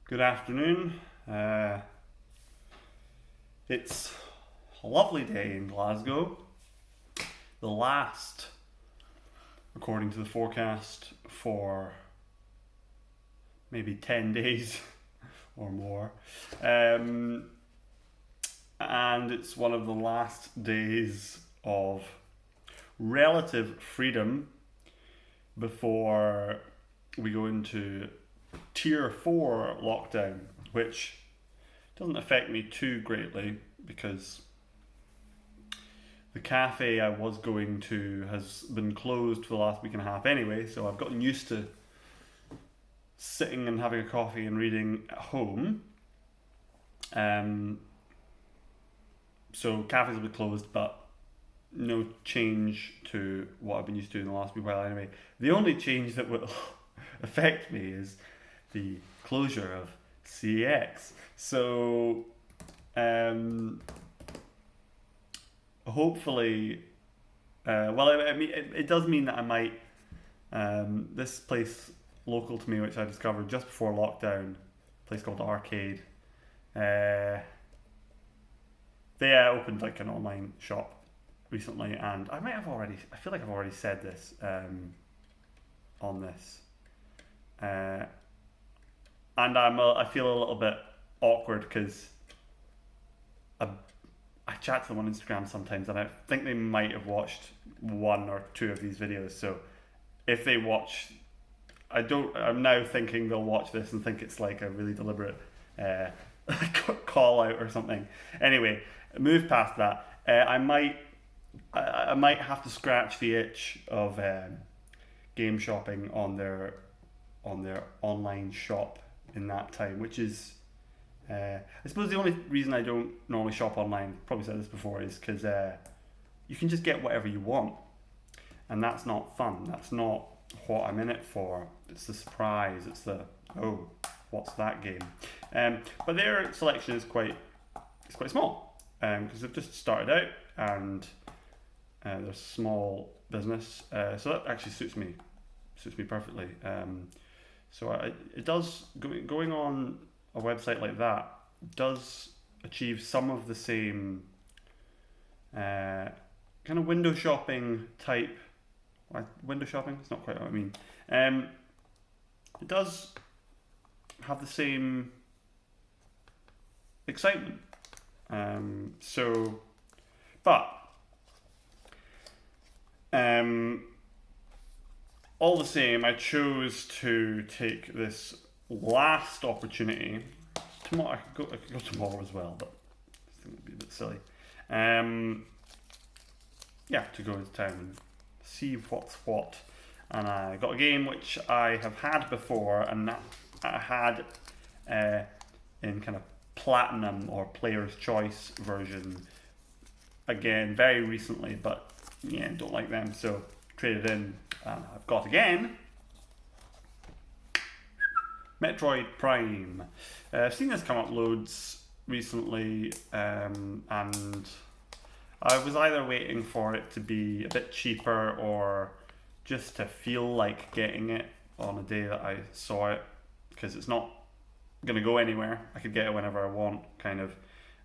Good afternoon. It's a lovely day in Glasgow. The last, according to the forecast, for maybe 10 days or more. And it's one of the last days of relative freedom before we go into tier 4 lockdown, which doesn't affect me too greatly because the cafe I was going to has been closed for the last week and a half anyway, so I've gotten used to sitting and having a coffee and reading at home. So cafes will be closed, but no change to what I've been used to in the last wee while anyway. The only change that will affect me is the closure of CX. So hopefully, it does mean that I might, this place local to me, which I discovered just before lockdown, a place called Arcade, they opened like an online shop recently, and I feel like I've already said this on this. And I feel a little bit awkward because I chat to them on Instagram sometimes, and I think they might have watched one or two of these videos. So if they watch, I'm now thinking they'll watch this and think it's like a really deliberate call out or something. Anyway, move past that. I might have to scratch the itch of game shopping on their online shop in that time, which is I suppose the only reason I don't normally shop online, probably said this before, is because you can just get whatever you want, and that's not fun. That's not what I'm in it for. It's the surprise. It's the what's that game? But their selection is quite small because they've just started out and they're a small business, so that actually suits me perfectly. It does going on a website like that does achieve some of the same kind of window shopping type. Window shopping? It's not quite what I mean. It does have the same excitement. All the same, I chose to take this last opportunity. Tomorrow, I could go tomorrow as well, but I think it'd be a bit silly. To go into town and see what's what. And I got a game which I have had before, and that I had in kind of platinum or player's choice version again very recently, but don't like them, so traded in. I've got again Metroid Prime. I've seen this come up loads recently, and I was either waiting for it to be a bit cheaper or just to feel like getting it on a day that I saw it, because it's not going to go anywhere. I could get it whenever I want, kind of.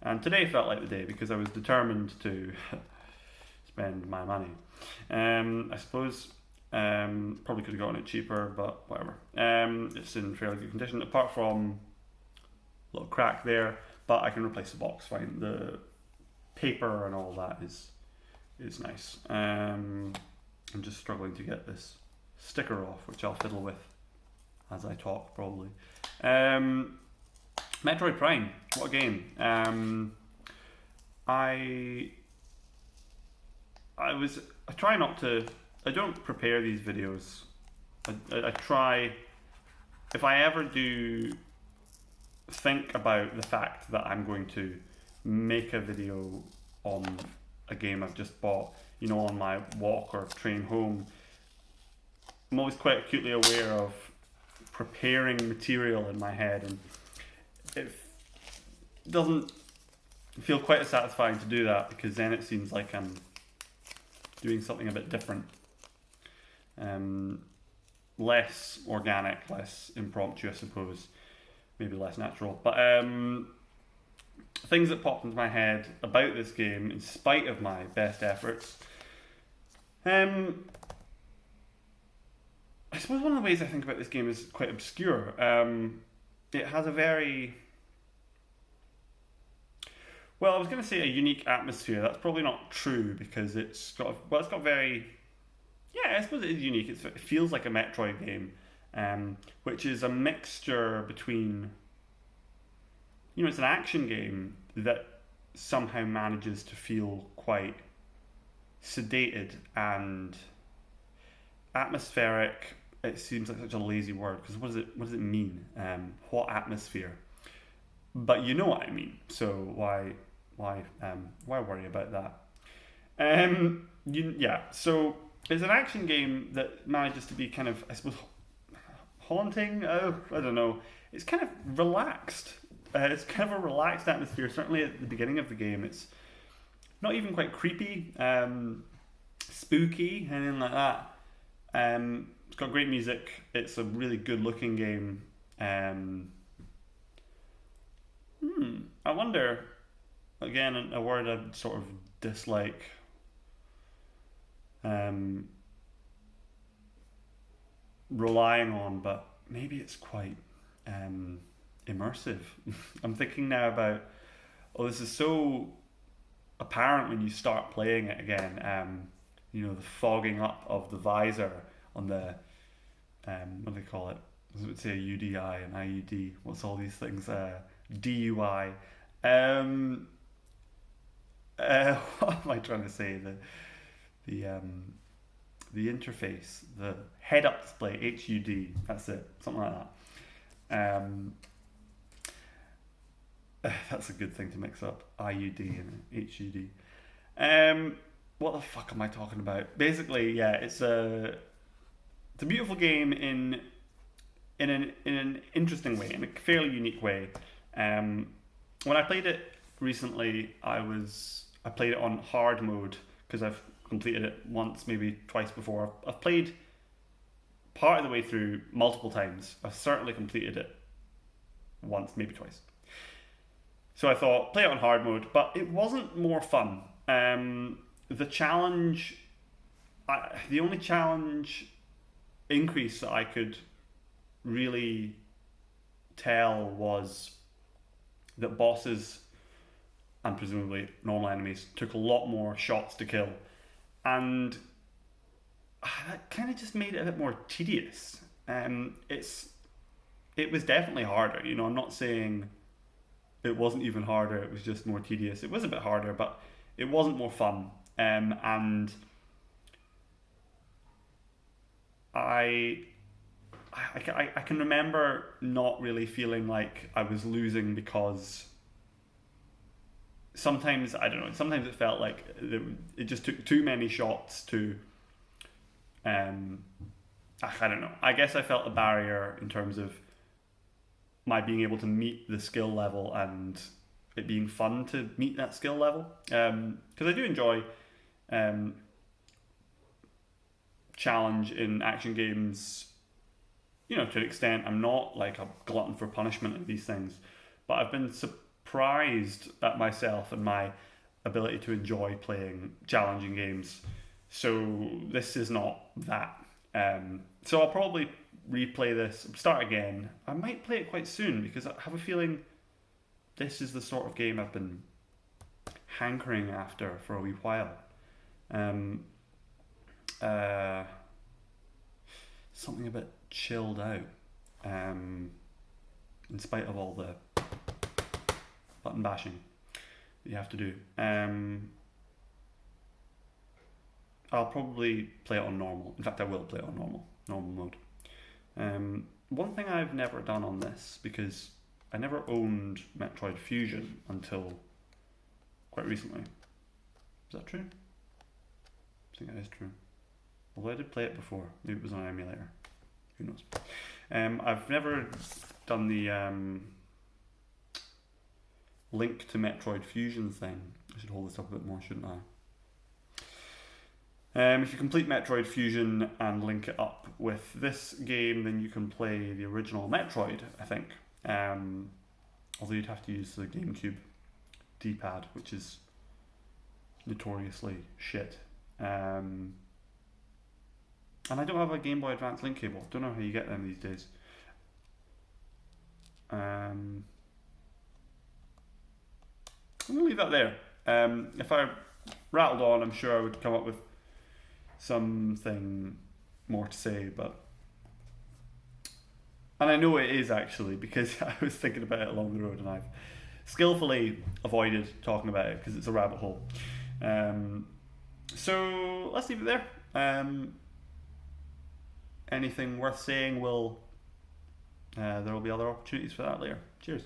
And today felt like the day because I was determined to spend my money. I suppose probably could have gotten it cheaper, but whatever. It's in fairly good condition, apart from a little crack there, but I can replace the box fine. The paper and all that is nice. I'm just struggling to get this sticker off, which I'll fiddle with as I talk, probably. Metroid Prime, what a game. I try not to. I don't prepare these videos. I try. If I ever do think about the fact that I'm going to make a video on a game I've just bought, on my walk or train home, I'm always quite acutely aware of preparing material in my head, and it doesn't feel quite as satisfying to do that, because then it seems like I'm doing something a bit different, less organic, less impromptu, I suppose. maybe less natural. But things that popped into my head about this game, in spite of my best efforts. I suppose one of the ways I think about this game is quite obscure. It has a very, well, I was going to say a unique atmosphere. That's probably not true because it's got very, yeah, I suppose it is unique. It feels like a Metroid game, which is a mixture between, it's an action game that somehow manages to feel quite sedated and atmospheric. It seems like such a lazy word because what does it mean? What atmosphere? But you know what I mean. So why worry about that? Yeah. So it's an action game that manages to be kind of, I suppose, haunting. Oh, I don't know. It's kind of relaxed. It's kind of a relaxed atmosphere. Certainly at the beginning of the game, it's not even quite creepy, spooky, anything like that. It's got great music. It's a really good-looking game. I wonder. Again, a word I'd sort of dislike. Relying on, but maybe it's quite immersive. I'm thinking now about. Oh, this is so apparent when you start playing it again. The fogging up of the visor on the what do they call it? I would say a UDI and IED. What's all these things? DUI. What am I trying to say? The interface, the head-up display, HUD. That's it. Something like that. That's a good thing to mix up. IUD and HUD. What the fuck am I talking about? Basically, yeah, it's a beautiful game in an interesting way, in a fairly unique way. When I played it recently, I played it on hard mode because I've completed it once, maybe twice before. I've played part of the way through multiple times. I've certainly completed it once, maybe twice. So I thought, play it on hard mode, but it wasn't more fun. The challenge, the only challenge increase that I could really tell was that bosses and presumably normal enemies took a lot more shots to kill, and that kind of just made it a bit more tedious. It was definitely harder. I'm not saying it wasn't even harder. It was just more tedious. It was a bit harder, but it wasn't more fun. And I can remember not really feeling like I was losing because sometimes, I don't know, sometimes it felt like it just took too many shots to, I don't know. I guess I felt a barrier in terms of my being able to meet the skill level and it being fun to meet that skill level. Because I do enjoy challenge in action games, to an extent. I'm not like a glutton for punishment at these things, but I've been surprised at myself and my ability to enjoy playing challenging games. So this is not that. So I'll probably replay this, start again. I might play it quite soon because I have a feeling this is the sort of game I've been hankering after for a wee while. Something a bit chilled out, in spite of all the button bashing that you have to do. I'll probably play it on normal. In fact, I will play it on normal mode. One thing I've never done on this, because I never owned Metroid Fusion until quite recently. Is that true? I think that is true. Although I did play it before. Maybe it was on an emulator. Who knows? I've never done the link to Metroid Fusion thing. I should hold this up a bit more, shouldn't I? If you complete Metroid Fusion and link it up with this game, then you can play the original Metroid, I think. Although you'd have to use the GameCube D-pad, which is notoriously shit. And I don't have a Game Boy Advance link cable. Don't know how you get them these days. I'm going to leave that there. If I rattled on, I'm sure I would come up with something more to say, and I know it is actually, because I was thinking about it along the road and I've skillfully avoided talking about it because it's a rabbit hole. So let's leave it there. Anything worth saying there will be other opportunities for that later. Cheers.